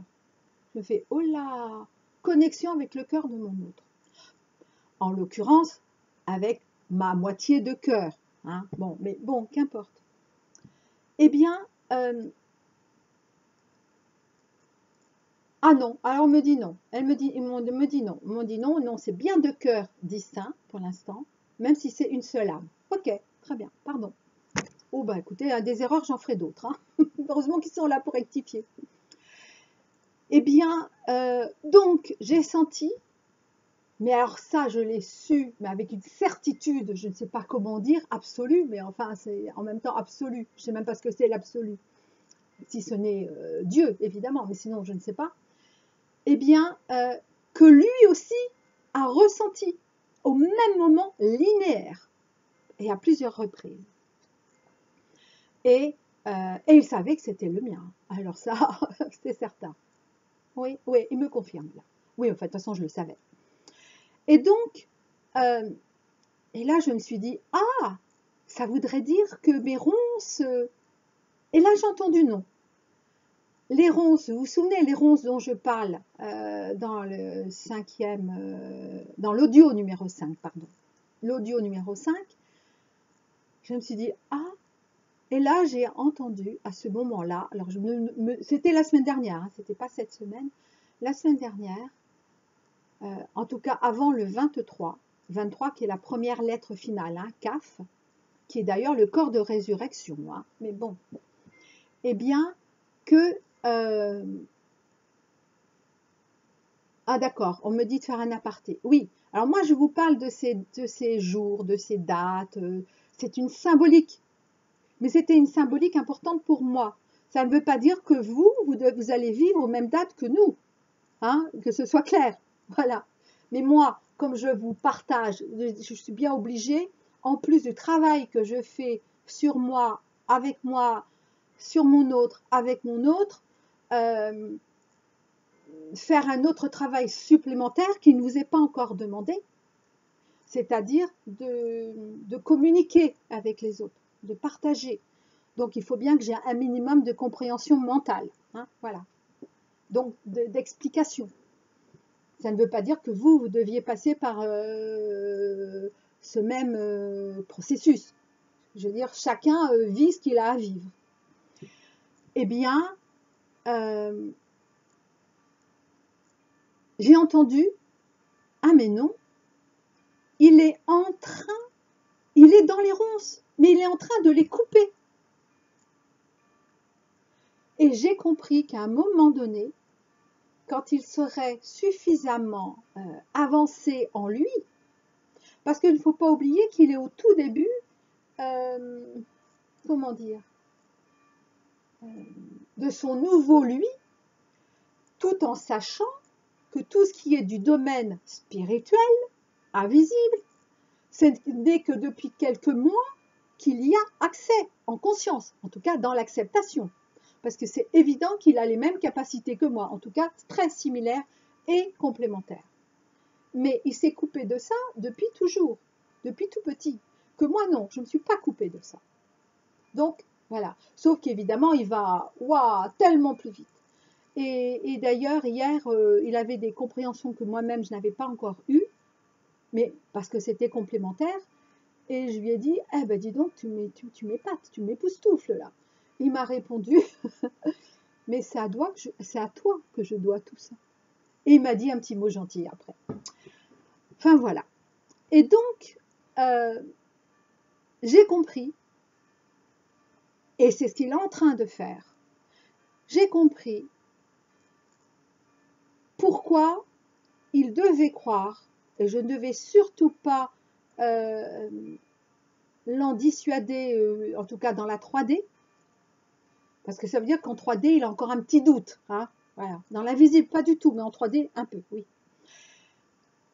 Je me fais, oh là, connexion avec le cœur de mon autre. En l'occurrence, avec ma moitié de cœur. Hein. Bon, mais bon, qu'importe. Eh bien, ah non, alors on me dit non. Elle me dit non. On me dit non, non, c'est bien deux cœurs distincts pour l'instant, même si c'est une seule âme. Ok, très bien, pardon. Oh bah écoutez, des erreurs, j'en ferai d'autres. Hein. Heureusement qu'ils sont là pour rectifier. Eh bien, donc, j'ai senti, mais alors ça, je l'ai su, mais avec une certitude, je ne sais pas comment dire, absolue, mais enfin, c'est en même temps absolu. Je ne sais même pas ce que c'est l'absolu. Si ce n'est Dieu, évidemment, mais sinon, je ne sais pas. eh bien, que lui aussi a ressenti au même moment linéaire et à plusieurs reprises. Et il savait que c'était le mien. Alors ça, c'est certain. Oui, oui, il me confirme là. Oui, en fait, de toute façon, je le savais. Et donc, et là, je me suis dit, ah, ça voudrait dire que mes ronces... Et là, j'ai entendu non. Les ronces, vous vous souvenez, les ronces dont je parle dans le dans l'audio numéro 5, pardon. L'audio numéro 5, je me suis dit, ah, et là, j'ai entendu à ce moment-là, alors c'était la semaine dernière, hein, c'était pas cette semaine, la semaine dernière, en tout cas avant le 23 qui est la première lettre finale, hein, CAF, qui est d'ailleurs le corps de résurrection, hein, mais bon, eh bien, que... ah d'accord, on me dit de faire un aparté. Oui, alors moi je vous parle de ces jours, de ces dates, c'est une symbolique, mais c'était une symbolique importante pour moi. Ça ne veut pas dire que vous allez vivre aux mêmes dates que nous, hein, que ce soit clair, voilà. Mais moi, comme je vous partage, je suis bien obligée, en plus du travail que je fais sur moi, sur mon autre, avec mon autre, faire un autre travail supplémentaire qui ne vous est pas encore demandé, c'est-à-dire de communiquer avec les autres, de partager. Donc il faut bien que j'ai un minimum de compréhension mentale, hein, voilà. Donc d'explication. Ça ne veut pas dire que vous deviez passer par ce même processus. Je veux dire, chacun vit ce qu'il a à vivre. Eh bien, j'ai entendu, ah mais non, il est dans les ronces, mais il est en train de les couper. Et j'ai compris qu'à un moment donné, quand il serait suffisamment avancé en lui, parce qu'il ne faut pas oublier qu'il est au tout début, comment dire, de son nouveau lui, tout en sachant que tout ce qui est du domaine spirituel, invisible, ce n'est que depuis quelques mois qu'il y a accès en conscience, en tout cas dans l'acceptation. Parce que c'est évident qu'il a les mêmes capacités que moi, en tout cas très similaires et complémentaires. Mais il s'est coupé de ça depuis toujours, depuis tout petit. Que moi non, je ne me suis pas coupée de ça. Donc voilà, sauf qu'évidemment il va tellement plus vite. Et d'ailleurs hier, il avait des compréhensions que moi-même je n'avais pas encore eues, mais parce que c'était complémentaire. Et je lui ai dit, eh ben dis donc, tu m'épates, tu m'époustoufles là. Il m'a répondu, mais c'est à toi que je dois tout ça. Et il m'a dit un petit mot gentil après. Enfin voilà. Et donc, j'ai compris, et c'est ce qu'il est en train de faire, j'ai compris pourquoi il devait croire, et je ne devais surtout pas l'en dissuader, en tout cas dans la 3D, parce que ça veut dire qu'en 3D, il a encore un petit doute. Hein, voilà. Dans l'invisible, pas du tout, mais en 3D, un peu, oui.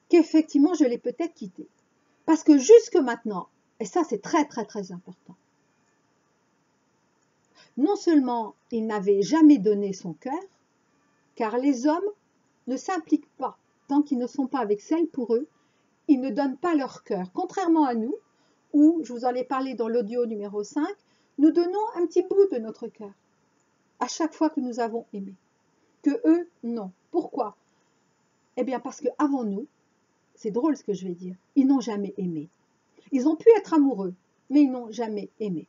Qu'effectivement, je l'ai peut-être quitté. Parce que jusque maintenant, et ça c'est très très très important, non seulement il n'avait jamais donné son cœur, car les hommes ne s'impliquent pas tant qu'ils ne sont pas avec celle pour eux, ils ne donnent pas leur cœur. Contrairement à nous, où, je vous en ai parlé dans l'audio numéro 5, nous donnons un petit bout de notre cœur à chaque fois que nous avons aimé. Que eux, non. Pourquoi? Eh bien parce qu'avant nous, c'est drôle ce que je vais dire, ils n'ont jamais aimé. Ils ont pu être amoureux, mais ils n'ont jamais aimé.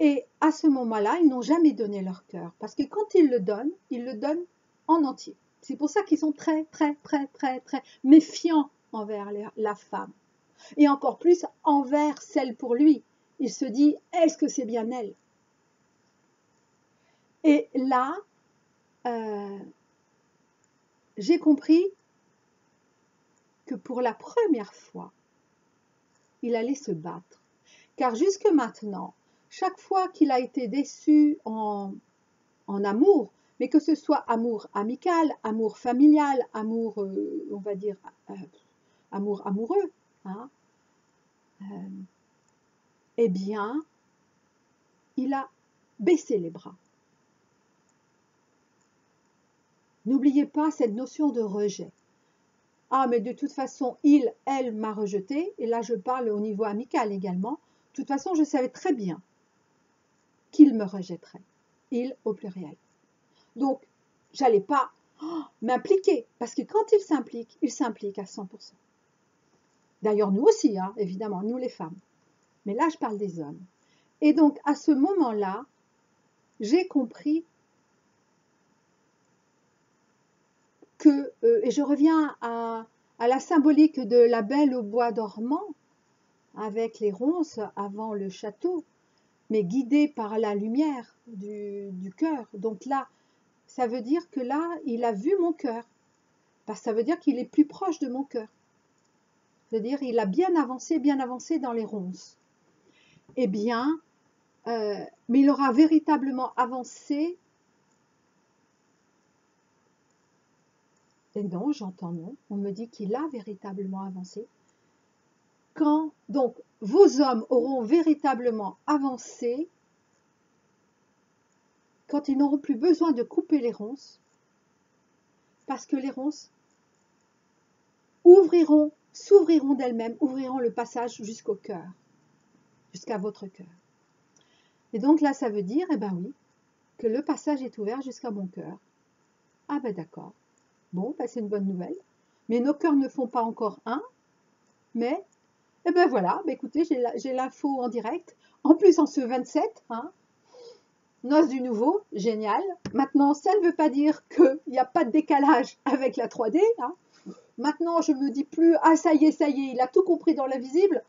Et à ce moment-là, ils n'ont jamais donné leur cœur, parce que quand ils le donnent en entier. C'est pour ça qu'ils sont très, très, très, très, très méfiants envers la femme. Et encore plus envers celle pour lui. Il se dit, est-ce que c'est bien elle? Et là, j'ai compris que pour la première fois, il allait se battre. Car jusque maintenant, chaque fois qu'il a été déçu en amour, mais que ce soit amour amical, amour familial, amour, on va dire, amour amoureux, hein, eh bien, il a baissé les bras. N'oubliez pas cette notion de rejet. Ah, mais de toute façon, elle m'a rejeté, et là je parle au niveau amical également. De toute façon, je savais très bien qu'il me rejetterait, il au pluriel. Donc, j'allais pas m'impliquer, parce que quand il s'implique à 100%. D'ailleurs, nous aussi, hein, évidemment, nous les femmes. Mais là, je parle des hommes. Et donc, à ce moment-là, j'ai compris que, et je reviens à la symbolique de la Belle au bois dormant, avec les ronces avant le château, mais guidée par la lumière du cœur. Donc là, ça veut dire que là, il a vu mon cœur, parce que ça veut dire qu'il est plus proche de mon cœur. C'est-à-dire, il a bien avancé dans les ronces. Eh bien, mais il aura véritablement avancé. Et non, j'entends non. On me dit qu'il a véritablement avancé. Quand, donc, vos hommes auront véritablement avancé, quand ils n'auront plus besoin de couper les ronces, parce que les ronces s'ouvriront d'elles-mêmes, ouvriront le passage jusqu'au cœur, jusqu'à votre cœur. Et donc là, ça veut dire, eh ben oui, que le passage est ouvert jusqu'à mon cœur. Ah ben d'accord. Bon, ben c'est une bonne nouvelle. Mais nos cœurs ne font pas encore un. Mais, eh ben voilà, ben écoutez, j'ai l'info en direct. En plus, en ce 27, hein, noces du nouveau, génial. Maintenant, ça ne veut pas dire qu'il n'y a pas de décalage avec la 3D. Hein. Maintenant, je me dis plus, ah ça y est, il a tout compris dans l'invisible.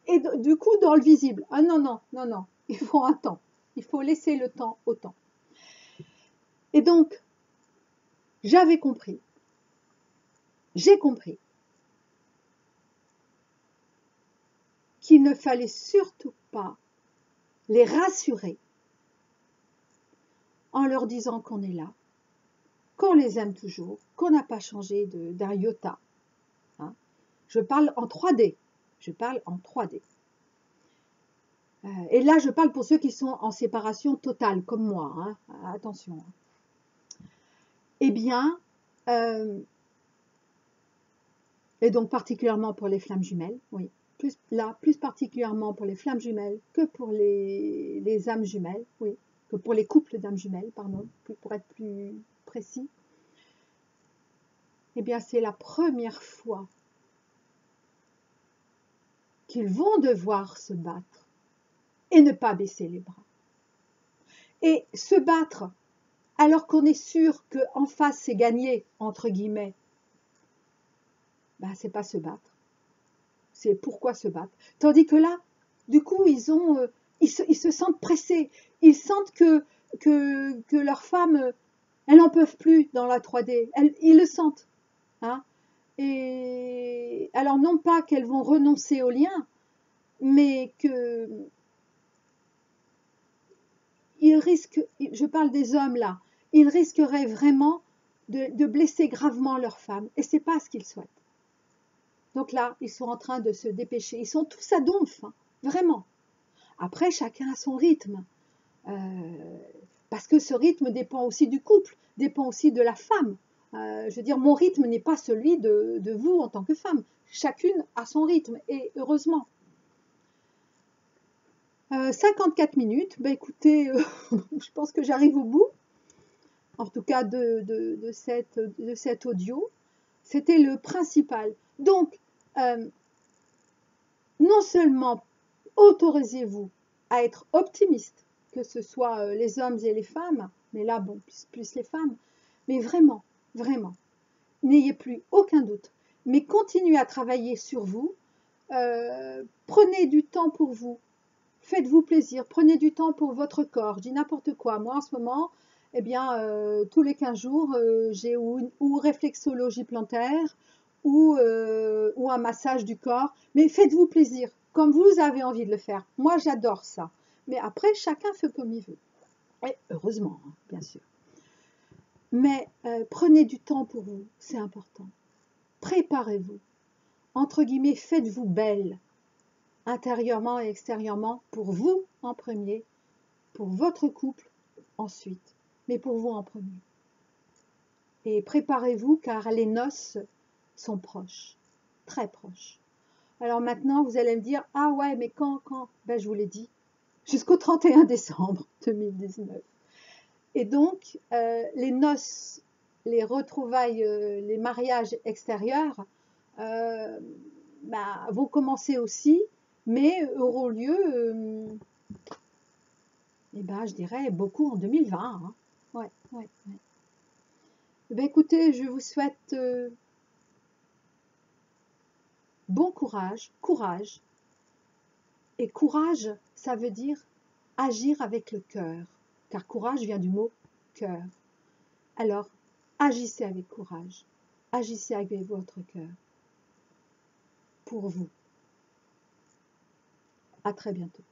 Et du coup, dans le visible. Ah non, non, non, non. Il faut un temps. Il faut laisser le temps au temps. Et donc, j'avais compris. J'ai compris qu'il ne fallait surtout pas les rassurer en leur disant qu'on est là, qu'on les aime toujours, qu'on n'a pas changé d'un iota. Hein. Je parle en 3D. Je parle en 3D. Et là, je parle pour ceux qui sont en séparation totale, comme moi. Hein. Attention. Eh bien, et donc particulièrement pour les flammes jumelles, oui. Plus particulièrement pour les flammes jumelles que pour les âmes jumelles, oui. Que pour les couples d'âmes jumelles, pardon, pour être plus précis. Eh bien, c'est la première fois qu'ils vont devoir se battre et ne pas baisser les bras. Et se battre alors qu'on est sûr qu'en face c'est gagné, entre guillemets, ben, c'est pas se battre. C'est pourquoi se battre. Tandis que là, du coup, ils se sentent pressés. Ils sentent que leurs femmes, elles n'en peuvent plus dans la 3D. Ils le sentent. Hein. Et alors, non pas qu'elles vont renoncer au lien, mais que ils risquent, je parle des hommes là, ils risqueraient vraiment de blesser gravement leurs femmes. Et c'est pas ce qu'ils souhaitent. Donc là, ils sont en train de se dépêcher. Ils sont tous à donf, hein, vraiment. Après, chacun a son rythme. Parce que ce rythme dépend aussi du couple, dépend aussi de la femme. Je veux dire, mon rythme n'est pas celui de vous en tant que femme. Chacune a son rythme, et heureusement. 54 minutes, ben écoutez, je pense que j'arrive au bout, en tout cas de cet audio. C'était le principal. Donc, non seulement autorisez-vous à être optimiste, que ce soit les hommes et les femmes, mais là, bon, plus les femmes, mais vraiment, vraiment, n'ayez plus aucun doute, mais continuez à travailler sur vous, prenez du temps pour vous, faites-vous plaisir, prenez du temps pour votre corps, je dis n'importe quoi, moi en ce moment, eh bien, tous les 15 jours, j'ai ou réflexologie plantaire, ou un massage du corps, mais faites-vous plaisir, comme vous avez envie de le faire. Moi, j'adore ça. Mais après, chacun fait comme il veut. Et heureusement, hein, bien sûr. Mais prenez du temps pour vous, c'est important. Préparez-vous. Entre guillemets, faites-vous belle, intérieurement et extérieurement, pour vous en premier, pour votre couple ensuite, mais pour vous en premier. Et préparez-vous car les noces sont proches, très proches. Alors maintenant, vous allez me dire, ah ouais, mais quand? Ben, je vous l'ai dit, jusqu'au 31 décembre 2019. Et donc, les noces, les retrouvailles, les mariages extérieurs vont commencer aussi, mais auront lieu, je dirais, beaucoup en 2020. Hein. Ouais, ouais, ouais. Écoutez, je vous souhaite bon courage, courage. Et courage, ça veut dire agir avec le cœur, car courage vient du mot cœur. Alors, agissez avec courage, agissez avec votre cœur, pour vous. À très bientôt.